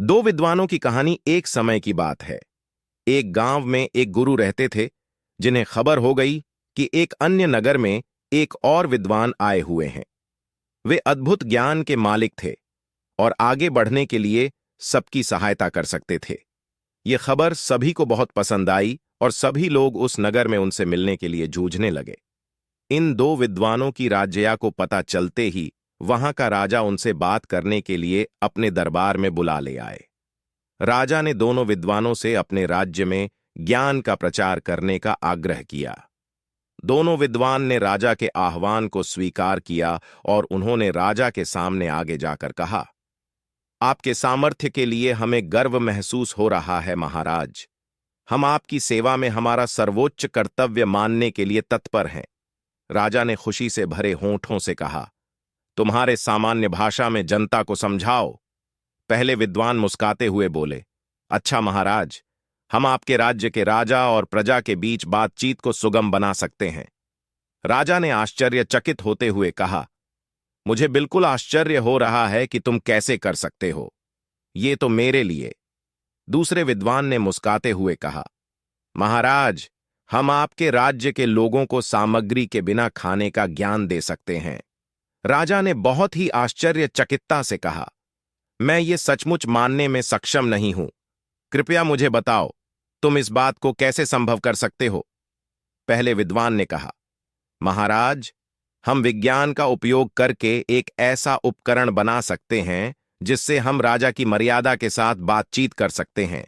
दो विद्वानों की कहानी। एक समय की बात है। एक गांव में एक गुरु रहते थे, जिन्हें खबर हो गई कि एक अन्य नगर में एक और विद्वान आए हुए हैं। वे अद्भुत ज्ञान के मालिक थे और आगे बढ़ने के लिए सबकी सहायता कर सकते थे। ये खबर सभी को बहुत पसंद आई और सभी लोग उस नगर में उनसे मिलने के लिए जूझने लगे। इन दो विद्वानों की राज्यया को पता चलते ही वहां का राजा उनसे बात करने के लिए अपने दरबार में बुला ले आए। राजा ने दोनों विद्वानों से अपने राज्य में ज्ञान का प्रचार करने का आग्रह किया। दोनों विद्वान ने राजा के आह्वान को स्वीकार किया और उन्होंने राजा के सामने आगे जाकर कहा, आपके सामर्थ्य के लिए हमें गर्व महसूस हो रहा है महाराज। हम आपकी सेवा में हमारा सर्वोच्च कर्तव्य मानने के लिए तत्पर हैं। राजा ने खुशी से भरे होंठों से कहा, तुम्हारे सामान्य भाषा में जनता को समझाओ। पहले विद्वान मुस्काते हुए बोले, अच्छा महाराज, हम आपके राज्य के राजा और प्रजा के बीच बातचीत को सुगम बना सकते हैं। राजा ने आश्चर्यचकित होते हुए कहा, मुझे बिल्कुल आश्चर्य हो रहा है कि तुम कैसे कर सकते हो। ये तो मेरे लिए। दूसरे विद्वान ने मुस्काते हुए कहा, महाराज, हम आपके राज्य के लोगों को सामग्री के बिना खाने का ज्ञान दे सकते हैं। राजा ने बहुत ही आश्चर्यचकितता से कहा, मैं ये सचमुच मानने में सक्षम नहीं हूं। कृपया मुझे बताओ, तुम इस बात को कैसे संभव कर सकते हो। पहले विद्वान ने कहा, महाराज, हम विज्ञान का उपयोग करके एक ऐसा उपकरण बना सकते हैं जिससे हम राजा की मर्यादा के साथ बातचीत कर सकते हैं।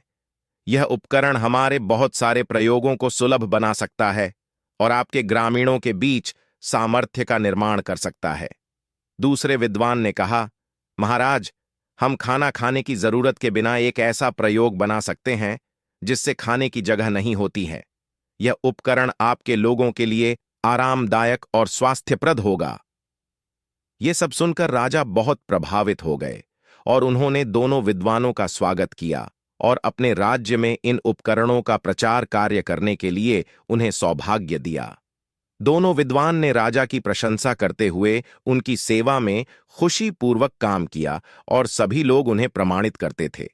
यह उपकरण हमारे बहुत सारे प्रयोगों को सुलभ बना सकता है और आपके ग्रामीणों के बीच सामर्थ्य का निर्माण कर सकता है। दूसरे विद्वान ने कहा, महाराज, हम खाना खाने की जरूरत के बिना एक ऐसा प्रयोग बना सकते हैं जिससे खाने की जगह नहीं होती है। यह उपकरण आपके लोगों के लिए आरामदायक और स्वास्थ्यप्रद होगा। यह सब सुनकर राजा बहुत प्रभावित हो गए और उन्होंने दोनों विद्वानों का स्वागत किया और अपने राज्य में इन उपकरणों का प्रचार कार्य करने के लिए उन्हें सौभाग्य दिया। दोनों विद्वान ने राजा की प्रशंसा करते हुए उनकी सेवा में खुशीपूर्वक काम किया और सभी लोग उन्हें प्रमाणित करते थे।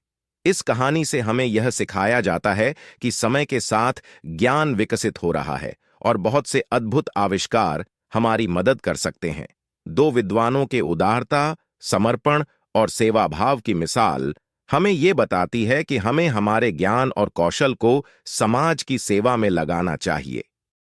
इस कहानी से हमें यह सिखाया जाता है कि समय के साथ ज्ञान विकसित हो रहा है और बहुत से अद्भुत आविष्कार हमारी मदद कर सकते हैं। दो विद्वानों के उदारता, समर्पण और सेवाभाव की मिसाल हमें ये बताती है कि हमें हमारे ज्ञान और कौशल को समाज की सेवा में लगाना चाहिए।